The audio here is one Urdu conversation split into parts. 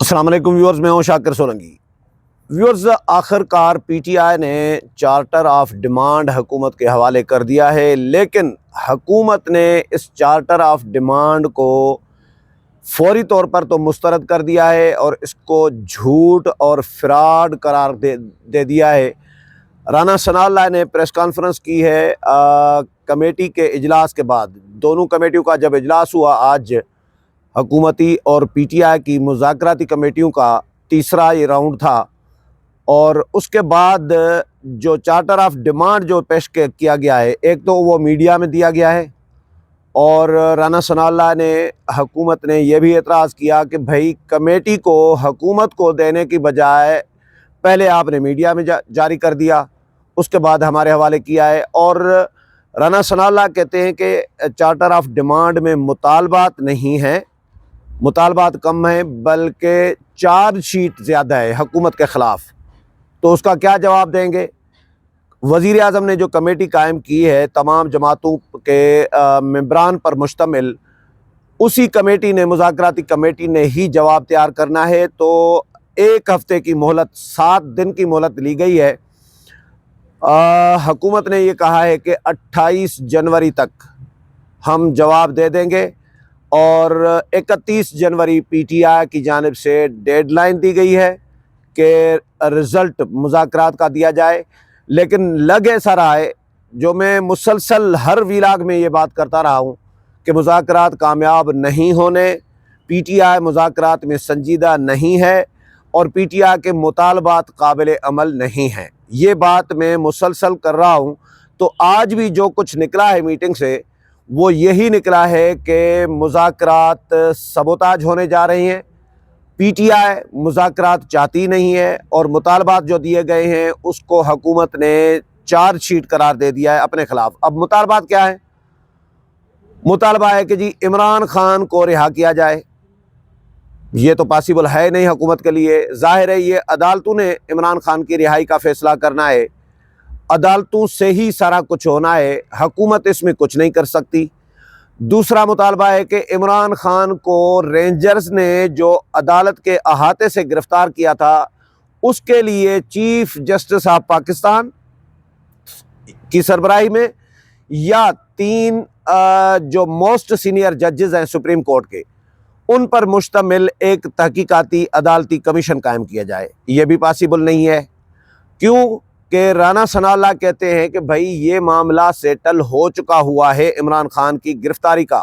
السلام علیکم ویورز، میں ہوں شاکر سولنگی۔ ویورز، آخر کار پی ٹی آئی نے چارٹر آف ڈیمانڈ حکومت کے حوالے کر دیا ہے، لیکن حکومت نے اس چارٹر آف ڈیمانڈ کو فوری طور پر تو مسترد کر دیا ہے اور اس کو جھوٹ اور فراڈ قرار دے دیا ہے۔ رانا ثناء اللہ نے پریس کانفرنس کی ہے کمیٹی کے اجلاس کے بعد۔ دونوں کمیٹیوں کا جب اجلاس ہوا آج، حکومتی اور پی ٹی آئی کی مذاکراتی کمیٹیوں کا تیسرا یہ راؤنڈ تھا، اور اس کے بعد جو چارٹر آف ڈیمانڈ جو پیش کیا گیا ہے، ایک تو وہ میڈیا میں دیا گیا ہے، اور رانا ثناء اللہ نے حکومت نے یہ بھی اعتراض کیا کہ بھائی کمیٹی کو حکومت کو دینے کی بجائے پہلے آپ نے میڈیا میں جاری کر دیا، اس کے بعد ہمارے حوالے کیا ہے۔ اور رانا ثناء اللہ کہتے ہیں کہ چارٹر آف ڈیمانڈ میں مطالبات نہیں ہیں، مطالبات کم ہیں، بلکہ چارج شیٹ زیادہ ہے حکومت کے خلاف۔ تو اس کا کیا جواب دیں گے؟ وزیر اعظم نے جو کمیٹی قائم کی ہے تمام جماعتوں کے ممبران پر مشتمل، اسی کمیٹی نے، مذاکراتی کمیٹی نے ہی جواب تیار کرنا ہے۔ تو ایک ہفتے کی مہلت، 7 دن کی مہلت لی گئی ہے۔ حکومت نے یہ کہا ہے کہ 28 جنوری تک ہم جواب دے دیں گے، اور 31 جنوری پی ٹی آئی کی جانب سے ڈیڈ لائن دی گئی ہے کہ رزلٹ مذاکرات کا دیا جائے۔ لیکن لگ ایسا رہا ہے، جو میں مسلسل ہر ویلاگ میں یہ بات کرتا رہا ہوں، کہ مذاکرات کامیاب نہیں ہونے، پی ٹی آئی مذاکرات میں سنجیدہ نہیں ہے، اور پی ٹی آئی کے مطالبات قابل عمل نہیں ہیں۔ یہ بات میں مسلسل کر رہا ہوں۔ تو آج بھی جو کچھ نکلا ہے میٹنگ سے، وہ یہی نکلا ہے کہ مذاکرات سبوتاج ہونے جا رہی ہیں، پی ٹی آئی مذاکرات چاہتی نہیں ہے، اور مطالبات جو دیے گئے ہیں اس کو حکومت نے چارج شیٹ قرار دے دیا ہے اپنے خلاف۔ اب مطالبات کیا ہیں؟ مطالبہ ہے کہ جی عمران خان کو رہا کیا جائے۔ یہ تو پاسبل ہے نہیں حکومت کے لیے۔ ظاہر ہے یہ عدالتوں نے عمران خان کی رہائی کا فیصلہ کرنا ہے، عدالتوں سے ہی سارا کچھ ہونا ہے، حکومت اس میں کچھ نہیں کر سکتی۔ دوسرا مطالبہ ہے کہ عمران خان کو رینجرز نے جو عدالت کے احاطے سے گرفتار کیا تھا، اس کے لیے چیف جسٹس آف پاکستان کی سربراہی میں، یا 3 جو موسٹ سینئر ججز ہیں سپریم کورٹ کے، ان پر مشتمل ایک تحقیقاتی عدالتی کمیشن قائم کیا جائے۔ یہ بھی پاسبل نہیں ہے۔ کیوں؟ کہ رانا ثناء اللہ کہتے ہیں کہ بھائی یہ معاملہ سیٹل ہو چکا ہوا ہے عمران خان کی گرفتاری کا۔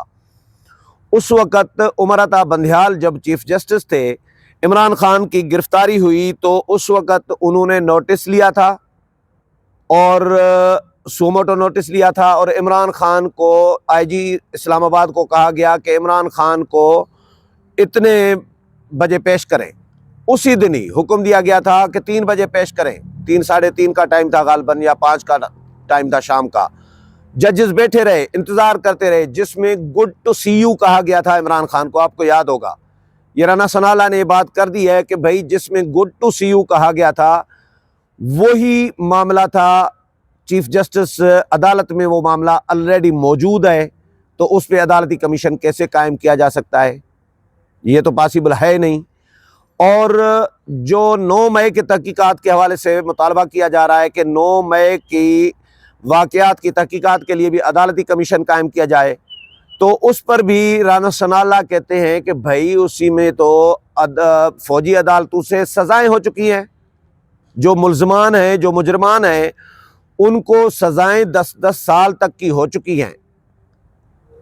اس وقت عمر عطا بندیال جب چیف جسٹس تھے، عمران خان کی گرفتاری ہوئی تو اس وقت انہوں نے نوٹس لیا تھا، اور سوموٹو نوٹس لیا تھا، اور عمران خان کو آئی جی اسلام آباد کو کہا گیا کہ عمران خان کو اتنے بجے پیش کریں۔ اسی دن ہی حکم دیا گیا تھا کہ 3 بجے پیش کریں، 3 ساڑھے 3 کا ٹائم تھا غالباً، یا 5 کا ٹائم تھا شام کا۔ ججز بیٹھے رہے، انتظار کرتے رہے، جس میں گڈ ٹو سی یو کہا گیا تھا عمران خان کو۔ آپ کو یاد ہوگا، یہ رانا ثناء اللہ نے یہ بات کر دی ہے کہ بھائی جس میں گڈ ٹو سی یو کہا گیا تھا، وہی معاملہ تھا چیف جسٹس عدالت میں، وہ معاملہ آلریڈی موجود ہے، تو اس پہ عدالتی کمیشن کیسے قائم کیا جا سکتا ہے؟ یہ تو پاسبل ہے نہیں۔ اور جو 9 مئی کے تحقیقات کے حوالے سے مطالبہ کیا جا رہا ہے کہ 9 مئی کی واقعات کی تحقیقات کے لیے بھی عدالتی کمیشن قائم کیا جائے، تو اس پر بھی رانا ثناء اللہ کہتے ہیں کہ بھائی اسی میں تو فوجی عدالتوں سے سزائیں ہو چکی ہیں، جو ملزمان ہیں، جو مجرمان ہیں، ان کو سزائیں 10 سال تک کی ہو چکی ہیں۔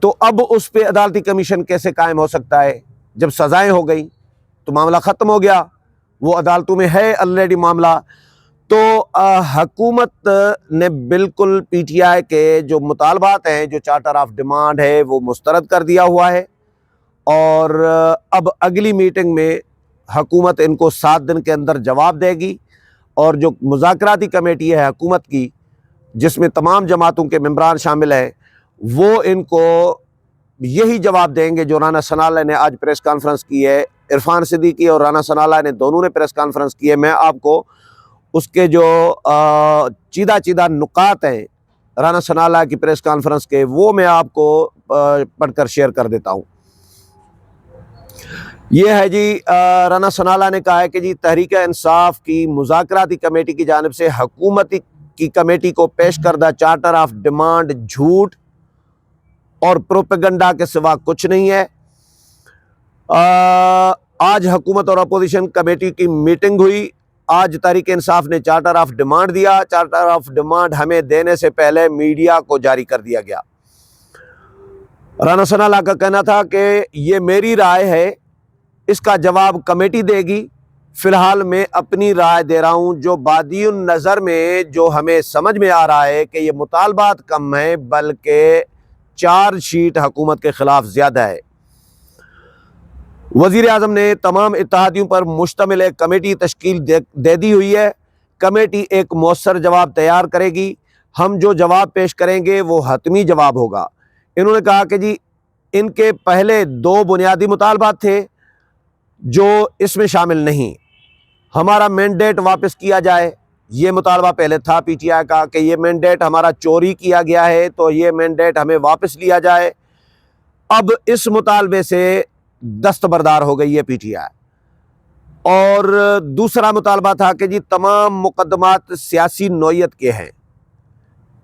تو اب اس پہ عدالتی کمیشن کیسے قائم ہو سکتا ہے؟ جب سزائیں ہو گئی تو معاملہ ختم ہو گیا، وہ عدالتوں میں ہے آلریڈی معاملہ۔ تو حکومت نے بالکل پی ٹی آئی کے جو مطالبات ہیں، جو چارٹر آف ڈیمانڈ ہے، وہ مسترد کر دیا ہوا ہے، اور اب اگلی میٹنگ میں حکومت ان کو 7 دن کے اندر جواب دے گی، اور جو مذاکراتی کمیٹی ہے حکومت کی، جس میں تمام جماعتوں کے ممبران شامل ہیں، وہ ان کو یہی جواب دیں گے جو رانا ثناء اللہ نے آج پریس کانفرنس کی ہے۔ عرفان صدیقی اور رانا ثناء اللہ نے دونوں نے پریس کانفرنس کی ہے۔ میں آپ کو اس کے جو چیدہ نکات ہیں رانا ثناء اللہ کی پریس کانفرنس کے، وہ میں آپ کو پڑھ کر شیئر کر دیتا ہوں۔ یہ ہے جی رانا ثناءاللہ نے کہا ہے کہ جی تحریک انصاف کی مذاکراتی کمیٹی کی جانب سے حکومتی کی کمیٹی کو پیش کردہ چارٹر آف ڈیمانڈ جھوٹ اور پروپیگنڈا کے سوا کچھ نہیں ہے۔ آج حکومت اور اپوزیشن کمیٹی کی میٹنگ ہوئی۔ آج تحریک انصاف نے چارٹر آف ڈیمانڈ دیا۔ چارٹر آف ڈیمانڈ ہمیں دینے سے پہلے میڈیا کو جاری کر دیا گیا۔ رانا ثناءاللہ کا کہنا تھا کہ یہ میری رائے ہے، اس کا جواب کمیٹی دے گی، فی الحال میں اپنی رائے دے رہا ہوں۔ جو بادی النظر میں جو ہمیں سمجھ میں آ رہا ہے کہ یہ مطالبات کم ہیں بلکہ چارج شیٹ حکومت کے خلاف زیادہ ہے۔ وزیر اعظم نے تمام اتحادیوں پر مشتمل ایک کمیٹی تشکیل دے دی ہوئی ہے۔ کمیٹی ایک مؤثر جواب تیار کرے گی۔ ہم جو جواب پیش کریں گے وہ حتمی جواب ہوگا۔ انہوں نے کہا کہ جی ان کے پہلے 2 بنیادی مطالبات تھے جو اس میں شامل نہیں۔ ہمارا مینڈیٹ واپس کیا جائے، یہ مطالبہ پہلے تھا پی ٹی آئی کا کہ یہ مینڈیٹ ہمارا چوری کیا گیا ہے تو یہ مینڈیٹ ہمیں واپس لیا جائے۔ اب اس مطالبے سے دستبردار ہو گئی ہے پی ٹی آئی۔ اور دوسرا مطالبہ تھا کہ جی تمام مقدمات سیاسی نوعیت کے ہیں۔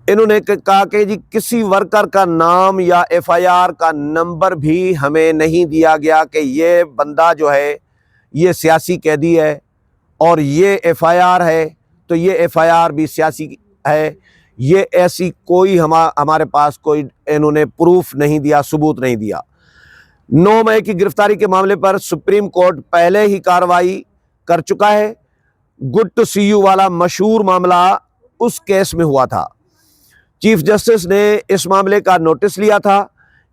انہوں نے کہا کہ جی کسی ورکر کا نام یا ایف آئی آر کا نمبر بھی ہمیں نہیں دیا گیا کہ یہ بندہ جو ہے یہ سیاسی قیدی ہے اور یہ ایف آئی آر ہے تو یہ ایف آئی آر بھی سیاسی ہے۔ یہ ایسی کوئی ہمارے پاس کوئی انہوں نے پروف نہیں دیا، ثبوت نہیں دیا۔ 9 مئی کی گرفتاری کے معاملے پر سپریم کورٹ پہلے ہی کارروائی کر چکا ہے۔ گڈ ٹو سی یو والا مشہور معاملہ اس کیس میں ہوا تھا۔ چیف جسٹس نے اس معاملے کا نوٹس لیا تھا۔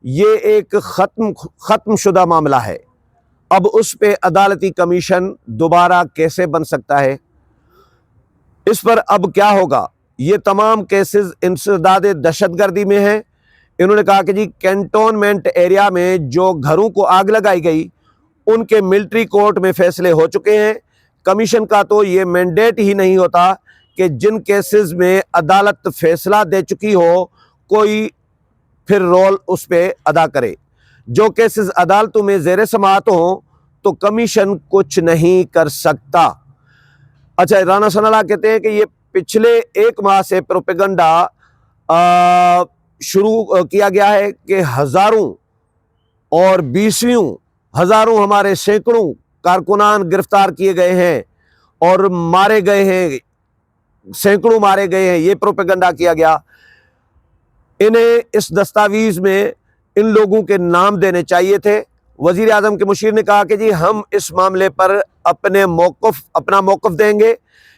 یہ ایک ختم شدہ معاملہ ہے۔ اب اس پہ عدالتی کمیشن دوبارہ کیسے بن سکتا ہے؟ اس پر اب کیا ہوگا؟ یہ تمام کیسز انسداد دہشت گردی میں ہیں۔ انہوں نے کہا کہ جی کینٹونمنٹ ایریا میں جو گھروں کو آگ لگائی گئی ان کے ملٹری کورٹ میں فیصلے ہو چکے ہیں۔ کمیشن کا تو یہ مینڈیٹ ہی نہیں ہوتا کہ جن کیسز میں عدالت فیصلہ دے چکی ہو کوئی پھر رول اس پہ ادا کرے۔ جو کیسز عدالتوں میں زیر سماعت ہوں تو کمیشن کچھ نہیں کر سکتا۔ اچھا، رانا ثناءاللہ کہتے ہیں کہ یہ پچھلے 1 ماہ سے پروپیگنڈا شروع کیا گیا ہے کہ ہزاروں اور بیسیوں ہزاروں ہمارے سینکڑوں کارکنان گرفتار کیے گئے ہیں اور مارے گئے ہیں، سینکڑوں مارے گئے ہیں۔ یہ پروپیگنڈا کیا گیا۔ انہیں اس دستاویز میں ان لوگوں کے نام دینے چاہیے تھے۔ وزیر اعظم کے مشیر نے کہا کہ جی ہم اس معاملے پر اپنا موقف دیں گے۔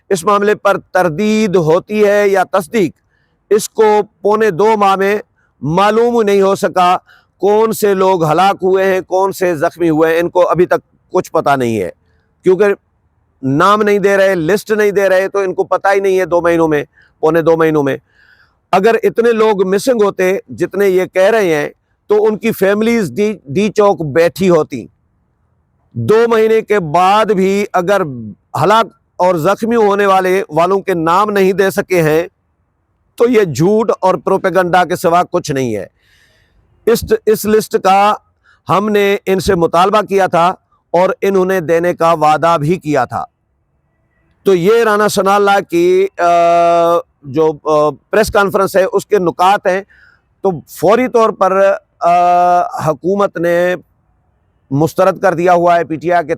اس معاملے پر تردید ہوتی ہے یا تصدیق، اس کو 1.25 ماہ میں معلوم نہیں ہو سکا۔ کون سے لوگ ہلاک ہوئے ہیں، کون سے زخمی ہوئے ہیں، ان کو ابھی تک کچھ پتہ نہیں ہے، کیونکہ نام نہیں دے رہے، لسٹ نہیں دے رہے، تو ان کو پتہ ہی نہیں ہے 2 مہینوں میں، 1.25 مہینوں میں۔ اگر اتنے لوگ مسنگ ہوتے جتنے یہ کہہ رہے ہیں تو ان کی فیملیز ڈی چوک بیٹھی ہوتی۔ 2 مہینے کے بعد بھی اگر ہلاک اور زخمی ہونے والوں کے نام نہیں دے سکے ہیں تو یہ جھوٹ اور پروپیگنڈا کے سوا کچھ نہیں ہے۔ اس لسٹ کا ہم نے ان سے مطالبہ کیا تھا اور انہوں نے دینے کا وعدہ بھی کیا تھا۔ تو یہ رانا ثناءاللہ کی جو پریس کانفرنس ہے اس کے نکات ہیں۔ تو فوری طور پر حکومت نے مسترد کر دیا ہوا ہے پی ٹی آئی کے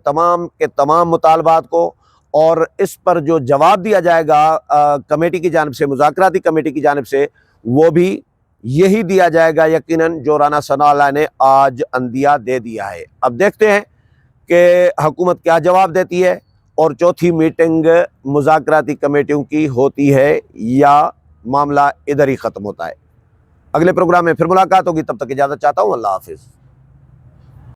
تمام مطالبات کو، اور اس پر جو جواب دیا جائے گا کمیٹی کی جانب سے، مذاکراتی کمیٹی کی جانب سے، وہ بھی یہی دیا جائے گا یقیناً جو رانا ثناءاللہ نے آج عندیہ دے دیا ہے۔ اب دیکھتے ہیں کہ حکومت کیا جواب دیتی ہے اور چوتھی میٹنگ مذاکراتی کمیٹیوں کی ہوتی ہے یا معاملہ ادھر ہی ختم ہوتا ہے۔ اگلے پروگرام میں پھر ملاقات ہوگی، تب تک اجازت چاہتا ہوں۔ اللہ حافظ۔